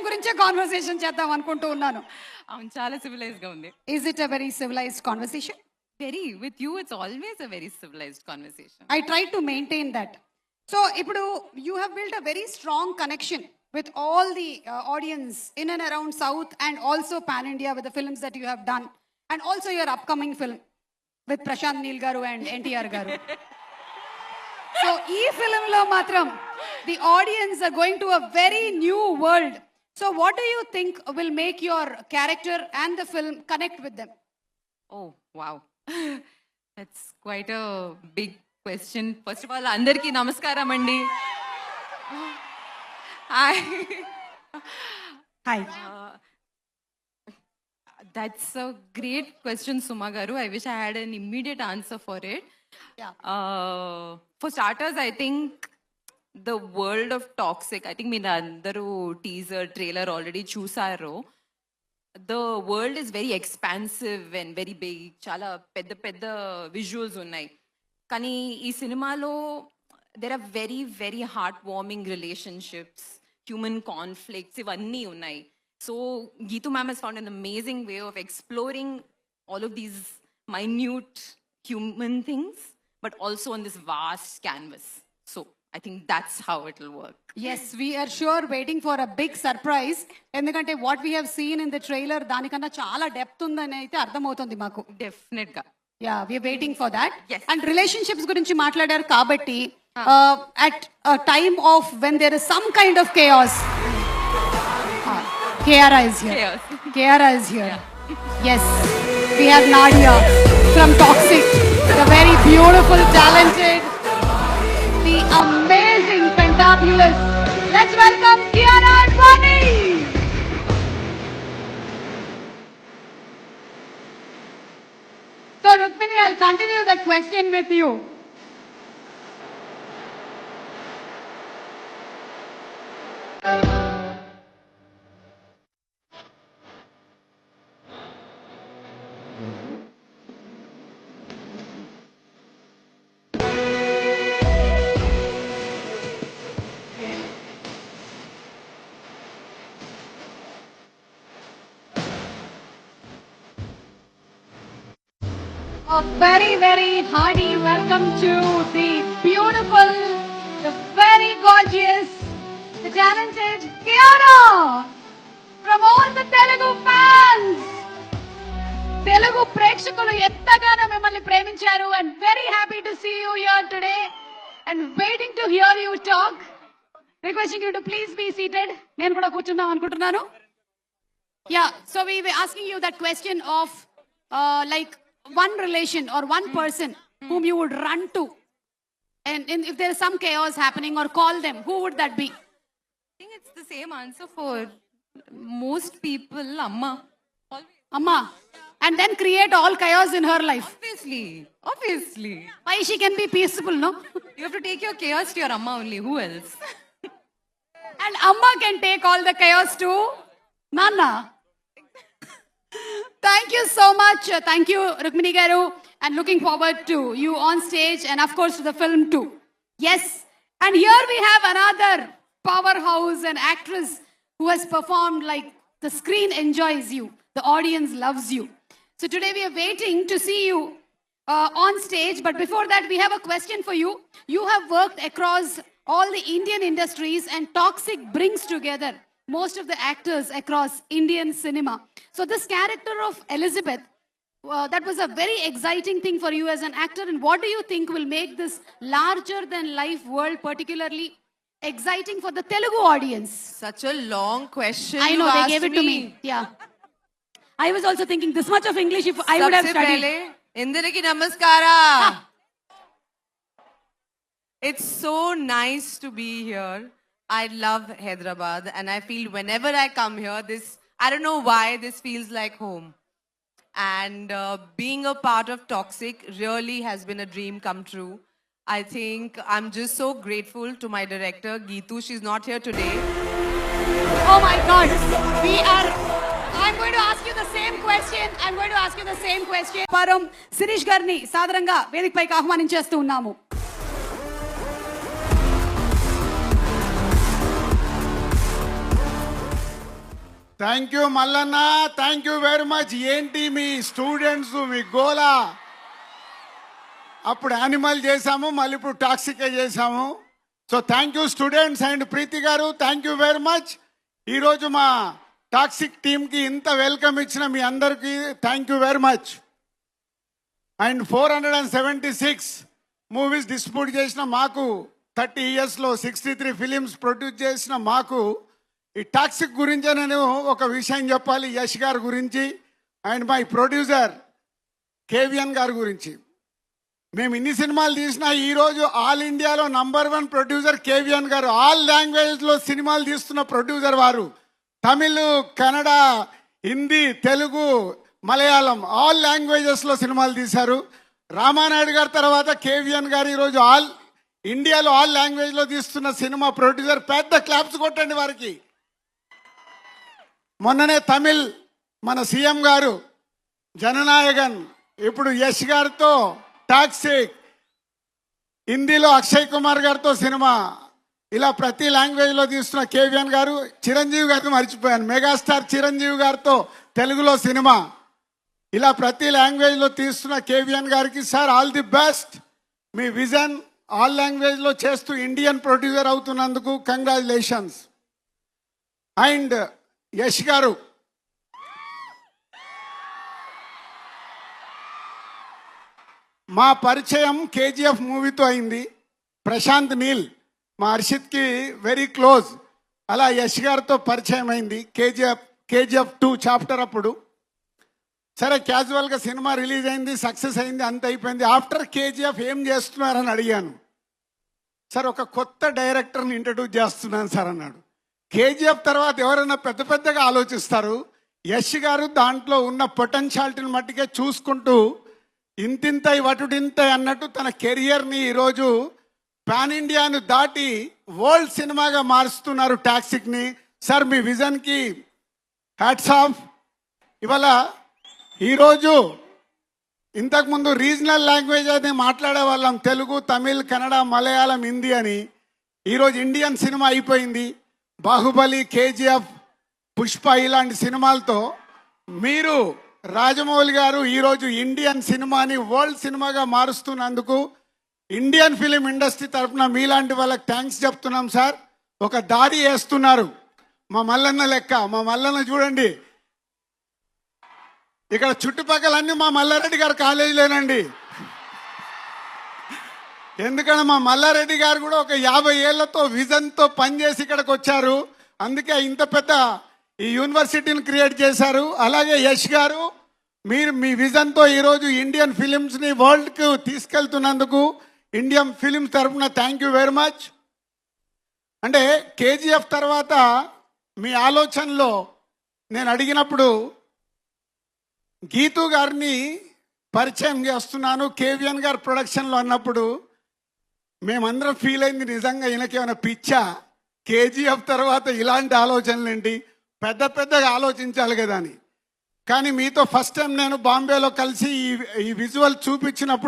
గురించే కాన్వర్సేషన్ చేద్దాం అనుకుంటూ ఉన్నాను. అవును, చాలా సివిలైజ్ గా ఉంది. Is it a very civilized conversation? Very with you it's always a very civilized conversation. I try to maintain that. So, ఇప్పుడు you have built a very strong connection with all the audience in and around South and also pan India with the films that you have done and also your upcoming film with Prashant Neel garu and NTR garu. So, ee film lo matram the audience are going to a very new world. So, what do you think will make your character and the film connect with them? Oh wow, that's quite a big question. First of all అందరికీ నమస్కారం అండి. Hi. That's a great question, Suma garu. I wish I had an immediate answer for it. Yeah. For starters, I think the world of toxic, I think మీరు అందరూ teaser trailer already చూసారు. The world is very expansive and very big. చాలా పెద్ద పెద్ద visuals ఉన్నాయి. కానీ ఈ సినిమాలో there are very very heartwarming relationships, human conflicts, ఇవన్నీ ఉన్నాయి. So Geetu ma'am has found an amazing way of exploring all of these minute human things, but also on this vast canvas. So I think that's how it will work. Yes, we are sure waiting for a big surprise. ఎందుకంటే what we have seen in the trailer దానికన్నా చాలా depth ఉందని అయితే అర్థమవుతుంది మాకు. Definitely గా. Yeah, we are waiting for that. Yes. And relationships గురించి మాట్లాడారు కాబట్టి at a time of when there is some kind of chaos. Kiara is here. Chaos. Kiara is here. Yes, we have Nadia from Toxic, the very beautiful, talented, the amazing, fantabulous. Let's welcome Kiara Advani. So, Rukmini, I'll continue the question with you. A very, very hearty welcome to the beautiful, the very gorgeous, the talented Kiara from all the Telugu fans. Telugu ప్రేక్షకులు ఎంతగానో మిమ్మల్ని ప్రేమించారు and very happy to see you here today and waiting to hear you talk. Requesting you to please be seated. నేను కూడా కూర్చుందాం అనుకుంటున్నాను. Yeah, so we were asking you that question of like one relation or one person whom you would run to, and if there is some chaos happening, or call them, who would that be? I think it's the same answer for most people. Amma. Always. Amma. And then create all chaos in her life. Obviously. Why she can be peaceful, no? You have to take your chaos to your Amma only. Who else? And Amma can take all the chaos to Nana. Thank you so much. Thank you, Rukmini garu, and looking forward to you on stage and of course to the film too. Yes, and here we have another powerhouse and actress who has performed like the screen enjoys you, the audience loves you. So today we are waiting to see you on stage, but before that we have a question for you. You have worked across all the Indian industries and Toxic brings together most of the actors across Indian cinema. So this character of Elizabeth, that was a very exciting thing for you as an actor. And what do you think will make this larger than life world particularly exciting for the Telugu audience? Such a long question. I know, you they asked gave it to me. Yeah. I was also thinking this much of English if I would have Sabse studied. pehle, Indraki namaskara. It's so nice to be here. I love Hyderabad and I feel whenever I come here, I don't know why, this feels like home. And being a part of Toxic really has been a dream come true. I think I'm just so grateful to my director, Geetu. She's not here today. Oh my God. I'm going to ask you the same question. Param Sirish Garni, Sadaranga, Vedik Paiki ఆహ్వానించేస్తూ ఉన్నాము. Thank you Mallanna, thank you very much. ఏంటి మీ students మీ గోలా? అప్పుడు animal చేశాము, మళ్ళీ ఇప్పుడు టాక్సికే చేశాము. So thank you students. And Preeti గారు thank you very much. ఈరోజు మా టాక్సిక్ టీమ్కి ఇంత వెల్కమ్ ఇచ్చిన మీ అందరికీ thank you very much. And 476 movies distribute చేసిన మాకు, 30 ఇయర్స్లో 63 ఫిలిమ్స్ ప్రొడ్యూస్ చేసిన మాకు, ఈ టాక్సిక్ గురించే నేను ఒక విషయం చెప్పాలి, యష్ గారి గురించి అండ్ మై ప్రొడ్యూసర్ కేవిఎన్ గారి గురించి. మేము ఇన్ని సినిమాలు తీసినా ఈరోజు ఆల్ ఇండియాలో #1 ప్రొడ్యూసర్ కేవిఎన్ గారు. ఆల్ లాంగ్వేజ్లో సినిమాలు తీస్తున్న ప్రొడ్యూసర్ వారు. తమిళ్, కన్నడ, హిందీ, తెలుగు, మలయాళం ఆల్ లాంగ్వేజెస్లో సినిమాలు తీశారు. రామానాయుడు గారి తర్వాత కేవిఎన్ గారు ఈరోజు ఇండియాలో ఆల్ లాంగ్వేజ్లో తీస్తున్న సినిమా ప్రొడ్యూసర్. పెద్ద క్లాప్స్ కొట్టండి వారికి. మొన్ననే తమిళ్ మన సీఎం గారు జననాయకన్, ఇప్పుడు యష్ గారితో టాక్సిక్, హిందీలో అక్షయ్ కుమార్ గారితో సినిమా, ఇలా ప్రతి లాంగ్వేజ్లో తీస్తున్న కేవిఎన్ గారు. చిరంజీవి గారితో మర్చిపోయాను, మెగాస్టార్ చిరంజీవి గారితో తెలుగులో సినిమా, ఇలా ప్రతి లాంగ్వేజ్లో తీస్తున్న కేవిఎన్ గారికి సార్ ఆల్ ది బెస్ట్. మీ విజన్ ఆల్ లాంగ్వేజ్లో చేస్తూ ఇండియన్ ప్రొడ్యూసర్ అవుతున్నందుకు కంగ్రాచులేషన్స్. అండ్ యష్ గారు, మా పరిచయం కేజీఎఫ్ మూవీతో అయింది. ప్రశాంత్ నీల్ మా హర్షిత్కి వెరీ క్లోజ్. అలా యష్ గారితో పరిచయం అయింది కేజీఎఫ్ 2 చాప్టర్ అప్పుడు. సరే క్యాజువల్గా సినిమా రిలీజ్ అయింది, సక్సెస్ అయింది, అంత అయిపోయింది. ఆఫ్టర్ కేజీఎఫ్ ఏం చేస్తున్నారని అడిగాను. సార్ ఒక కొత్త డైరెక్టర్ని ఇంట్రడ్యూస్ చేస్తున్నాను సార్ అన్నాడు. కేజీఎఫ్ తర్వాత ఎవరైనా పెద్ద పెద్దగా ఆలోచిస్తారు. యష్ గారు దాంట్లో ఉన్న పొటెన్షియాలిటీని మట్టికే చూసుకుంటూ ఇంతింతై వటుడింతై అన్నట్టు తన కెరియర్ని ఈరోజు పాన్ ఇండియాను దాటి వరల్డ్ సినిమాగా మారుస్తున్నారు టాక్సిక్ని. సార్ మీ విజన్కి హ్యాట్స్ ఆఫ్. ఇవాళ ఈరోజు ఇంతకుముందు రీజనల్ లాంగ్వేజ్ అయితే మాట్లాడే వాళ్ళం, తెలుగు, తమిళ్, కన్నడ, మలయాళం, హిందీ అని. ఈరోజు ఇండియన్ సినిమా అయిపోయింది. బాహుబలి, కేజీఎఫ్, పుష్ప ఇలాంటి సినిమాలతో మీరు రాజమౌళి గారు ఈరోజు ఇండియన్ సినిమాని వరల్డ్ సినిమాగా మారుస్తున్నందుకు ఇండియన్ ఫిలిం ఇండస్ట్రీ తరఫున మీలాంటి వాళ్ళకి థ్యాంక్స్ చెప్తున్నాం సార్. ఒక దారి వేస్తున్నారు మా మల్లన్న లెక్క. మా మల్లన్న చూడండి, ఇక్కడ చుట్టుపక్కలన్నీ మా మల్లారెడ్డి గారు కాలేజీలేనండి. ఎందుకంటే మా మల్లారెడ్డి గారు కూడా ఒక 50 ఏళ్లతో విజన్తో పనిచేసి ఇక్కడికి వచ్చారు. అందుకే ఇంత పెద్ద ఈ యూనివర్సిటీని క్రియేట్ చేశారు. అలాగే యష్ గారు, మీరు మీ విజన్తో ఈరోజు ఇండియన్ ఫిలిమ్స్ని వరల్డ్కు తీసుకెళ్తున్నందుకు ఇండియన్ ఫిలిమ్స్ తరఫున థ్యాంక్ యూ వెరీ మచ్. అంటే కేజీఎఫ్ తర్వాత మీ ఆలోచనలో నేను అడిగినప్పుడు గీతూ గారిని పరిచయం చేస్తున్నాను కేవిఎన్ గారు ప్రొడక్షన్లో అన్నప్పుడు మేమందరం ఫీల్ అయింది, నిజంగా ఈయనకేమైనా పిచ్చా, కేజీఎఫ్ తర్వాత ఇలాంటి ఆలోచనలు ఏంటి, పెద్దగా ఆలోచించాలి కదా అని. కానీ మీతో ఫస్ట్ టైం నేను బాంబేలో కలిసి ఈ విజువల్ చూపించినప్పుడు